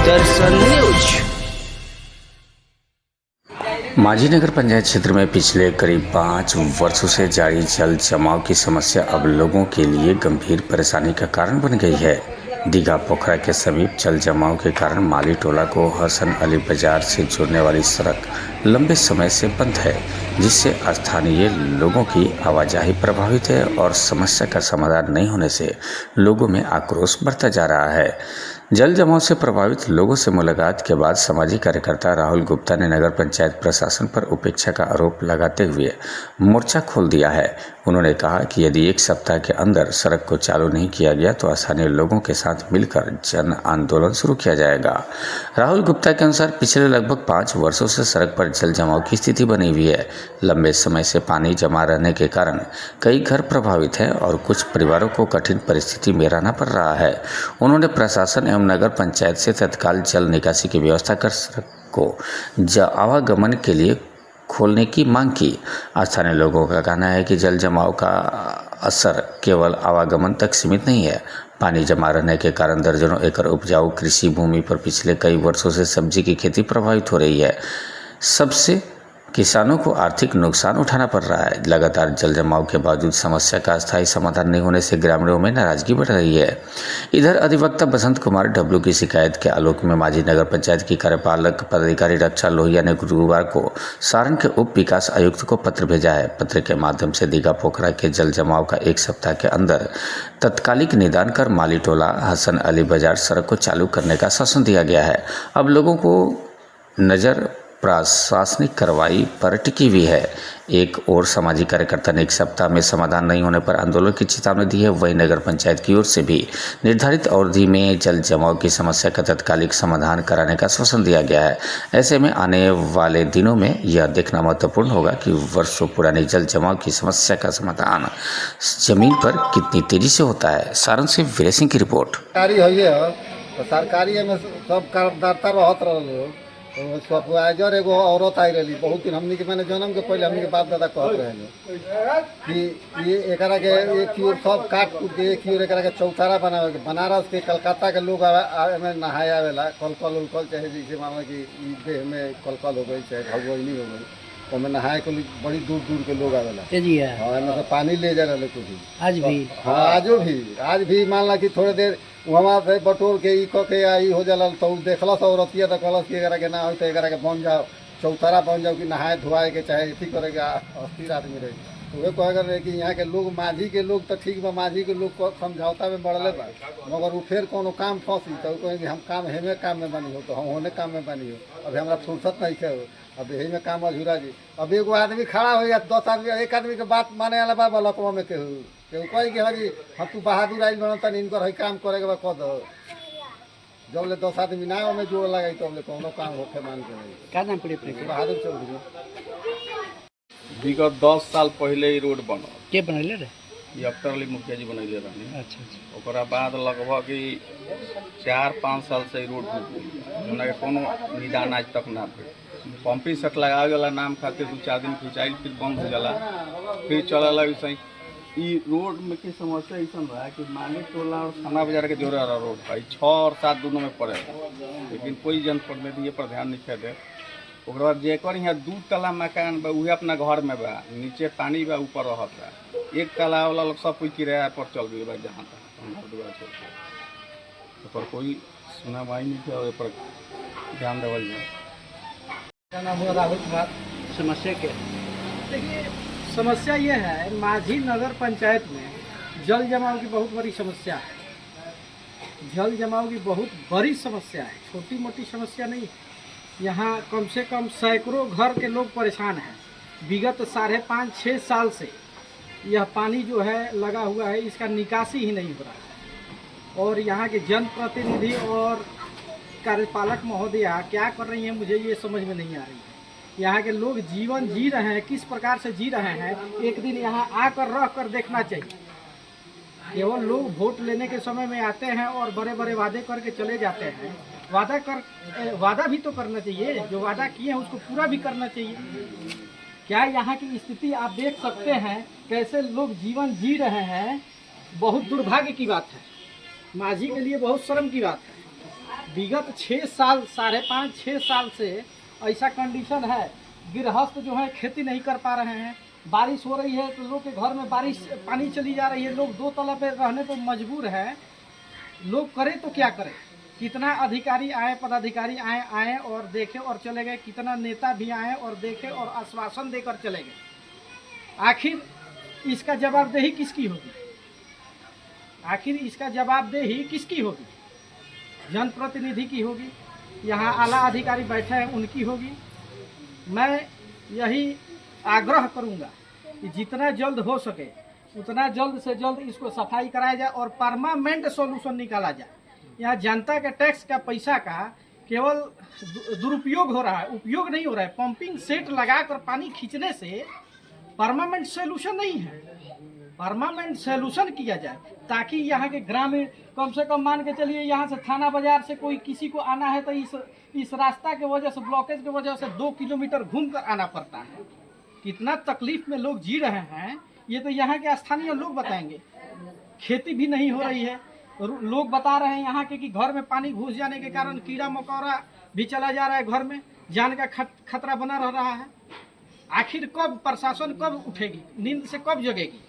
दर्शन news. माझी नगर पंचायत क्षेत्र में पिछले करीब 5 वर्षों से जारी जल जमाव की समस्या अब लोगों के लिए गंभीर परेशानी का कारण बन गई है। दीघा पोखरा के समीप जल जमाव के कारण माली टोला को हसन अली बाजार से जोड़ने वाली सड़क लंबे समय से बंद है, जिससे स्थानीय लोगों की आवाजाही प्रभावित है और समस्या का समाधान नहीं होने से लोगों में आक्रोश बढ़ता जा रहा है। जल जमाव से प्रभावित लोगों से मुलाकात के बाद सामाजिक कार्यकर्ता राहुल गुप्ता ने नगर पंचायत प्रशासन पर उपेक्षा का आरोप लगाते हुए मोर्चा खोल दिया है। उन्होंने कहा कि यदि 1 सप्ताह के अंदर सड़क को चालू नहीं किया गया तो स्थानीय लोगों के साथ मिलकर जन आंदोलन शुरू किया जाएगा। राहुल गुप्ता के अनुसार पिछले लगभग 5 वर्षों से सड़क पर जल जमाव की स्थिति बनी हुई है। लंबे समय से पानी जमा रहने के कारण कई घर प्रभावित हैं और कुछ परिवारों को कठिन परिस्थिति में रहना पड़ रहा है। उन्होंने प्रशासन एवं नगर पंचायत से तत्काल जल निकासी की व्यवस्था कर सड़क को आवागमन के लिए खोलने की मांग की। स्थानीय लोगों का कहना है कि जल जमाव का असर केवल आवागमन तक सीमित नहीं है। पानी जमा रहने के कारण दर्जनों एकड़ उपजाऊ कृषि भूमि पर पिछले कई वर्षों से सब्जी की खेती प्रभावित हो रही है। सबसे किसानों को आर्थिक नुकसान उठाना पड़ रहा है। लगातार जल जमाव के बावजूद समस्या का अस्थायी समाधान नहीं होने से ग्रामीणों में नाराजगी बढ़ रही है। इधर अधिवक्ता बसंत कुमार डब्लू की शिकायत के आलोक में माझी नगर पंचायत की कार्यपालक पदाधिकारी रक्षा लोहिया ने गुरुवार को सारण के उप विकास आयुक्त को पत्र भेजा है। पत्र के माध्यम से दीघा पोखरा के जल जमाव का 1 सप्ताह के अंदर तत्कालिक निदान कर माली टोला हसन अली बाजार सड़क को चालू करने का आश्वासन दिया गया है। अब लोगों को नज़र प्रशासनिक कार्रवाई पर टिकी हुई है। एक और सामाजिक कार्यकर्ता ने 1 सप्ताह में समाधान नहीं होने पर आंदोलन की चेतावनी दी है। वहीं नगर पंचायत की ओर से भी निर्धारित अवधि में जल जमाव की समस्या का तत्कालिक समाधान कराने का आश्वासन दिया गया है। ऐसे में आने वाले दिनों में यह देखना महत्वपूर्ण होगा कि वर्षों पुरानी जल जमाव की समस्या का समाधान जमीन पर कितनी तेजी से होता है। सारण से वीर सिंह की रिपोर्ट। सरकारी में सब कार्यकर्ता रहत रहो सुपरवाइजर एगो औरत आई रही बहुत दिन हमनी के मैंने जन्म के पहले हमनी के बाप दादा कहत रहे कि ये एकरा के एक ओर सब काट कूट के एक ओर एकरा के चौतारा बनावे के बनारस के कलकत्ता के लोग आवे में नहाए आवेला कलकल उलकल चाहे जैसे मानो कि देह में कलकल हो गई चाहे भगवनी हो गई ओमें नहाए के बड़ी दूर दूर के लोग आवेला हाँ पानी ले जा रहे कुछ आज भी हाँ आज भी मान ला कि थोड़ी देर वहाँ से बटोर के ई क के आई हो जाला तो देखलस औरतिया तो कहलस कि एकरा के ना हो तो एकरा के बन जाओ चौतारा बन जाओ कि नहाए धोआए के चाहे अथी करे के अस्थिर आदमी रहे तो वे कह रहे कि यहाँ के लोग माझी के लोग तो ठीक बा माझी के लोग को समझौता में बढ़ले बा मगर वो फिर कोनो काम फंसी तो कहें कि हम काम हेमे काम में बनी हो तो हम होने काम में बनी हो अभी हमारा फुर्सत नहीं है अब यही में काम अधूरा जी अब एगो आदमी खड़ा हो या 10 आदमी एक आदमी के बात माने वाला बा बलकवा में केहू कही कि हरी हम तू बहादुर आई बनो तन इनकर है काम करे के बाद कह दो जब ले 10 आदमी ना में जोड़ लगाई तो ले कोनो काम होके मान के क्या नाम पड़े अपने बहादुर चौधरी। विगत 10 साल पहले ही रोड बनल के बनैले रे ये अख्तर अली मुखिया जी बनैले रहनी। अच्छा ओकरा बाद लगभग 4-5 साल से रोड टूट गई के कोनो निदान आज तक ना भेल। पंपिंग सेट लगावे वाला नाम खातिर 2-4 दिन खिंचाई फिर बंद हो जाला फिर चला लगी सही। ई रोड में की समस्या ऐसा रहा कि माली टोला और थाना बाजार के जोड़ा रहा रोड भाई 6 और 7 दोनों में पड़े लेकिन कोई जनप्रतिनिधि ये पर ध्यान नहीं दे। ओकरा बाद जेकर यहाँ 2 तला मकान बा उहे अपना घर में बा नीचे पानी बा ऊपर रहत बा 1 तला वाला लोग सब कोई किराया पर चल गई बा जहाँ तक पर कोई सुनवाई नहीं किया पर ध्यान देवल जाए। क्या नाम हुआ राहुल कुमार। समस्या क्या देखिए समस्या ये है माझी नगर पंचायत में जल जमाव की बहुत बड़ी समस्या है। जल जमाव की बहुत बड़ी समस्या है, छोटी मोटी समस्या नहीं है। यहाँ कम से कम सैकड़ों घर के लोग परेशान हैं। विगत 5.5-6 साल से यह पानी जो है लगा हुआ है, इसका निकासी ही नहीं हो रहा है। और यहाँ के जनप्रतिनिधि और कार्यपालक महोदया क्या कर रही हैं मुझे ये समझ में नहीं आ रही है। यहाँ के लोग जीवन जी रहे हैं, किस प्रकार से जी रहे हैं, एक दिन यहाँ आकर रह कर देखना चाहिए। केवल लोग वोट लेने के समय में आते हैं और बड़े बड़े वादे करके चले जाते हैं। वादा भी तो करना चाहिए, जो वादा किए हैं उसको पूरा भी करना चाहिए। क्या यहाँ की स्थिति आप देख सकते हैं कैसे लोग जीवन जी रहे हैं। बहुत दुर्भाग्य की बात है, माझी के लिए बहुत शर्म की बात है। विगत 6 साल 5.5-6 साल से ऐसा कंडीशन है, गृहस्थ जो है खेती नहीं कर पा रहे हैं। बारिश हो रही है तो लोग के घर में बारिश पानी चली जा रही है, लोग 2 तला पे रहने को मजबूर है। लोग करे तो क्या करें? कितना अधिकारी आए, पदाधिकारी आए और देखे और चले गए, कितना नेता भी आए और देखे और आश्वासन देकर चले गए। आखिर इसका जवाबदेही किसकी होगी? आखिर इसका जवाबदेही किसकी होगी? जनप्रतिनिधि की होगी, यहाँ आला अधिकारी बैठे हैं उनकी होगी। मैं यही आग्रह करूंगा कि जितना जल्द हो सके उतना जल्द से जल्द इसको सफाई कराया जाए और परमानेंट सॉल्यूशन निकाला जाए। यहाँ जनता के टैक्स का पैसा का केवल दुरुपयोग हो रहा है, उपयोग नहीं हो रहा है। पंपिंग सेट लगाकर पानी खींचने से परमानेंट सॉल्यूशन नहीं है। परमानेंट सॉल्यूशन किया जाए ताकि यहाँ के ग्रामीण, कम से कम मान के चलिए यहाँ से थाना बाजार से कोई किसी को आना है तो इस रास्ता के वजह से, ब्लॉकेज की वजह से 2 किलोमीटर घूम कर आना पड़ता है। कितना तकलीफ में लोग जी रहे हैं ये तो यहाँ के स्थानीय लोग बताएंगे। खेती भी नहीं हो रही है। लोग बता रहे हैं यहाँ के कि घर में पानी घुस जाने के कारण कीड़ा मकोड़ा भी चला जा रहा है, घर में जान का खतरा बना रह रहा है। आखिर कब प्रशासन कब उठेगी, नींद से कब जगेगी?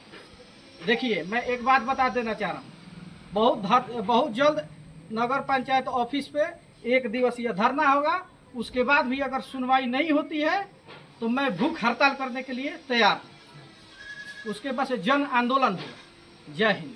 देखिए, मैं एक बात बता देना चाह रहा हूँ, बहुत जल्द नगर पंचायत ऑफिस पे 1 दिवसीय धरना होगा। उसके बाद भी अगर सुनवाई नहीं होती है तो मैं भूख हड़ताल करने के लिए तैयार हूँ। उसके बाद जन आंदोलन होगा। जय हिंद।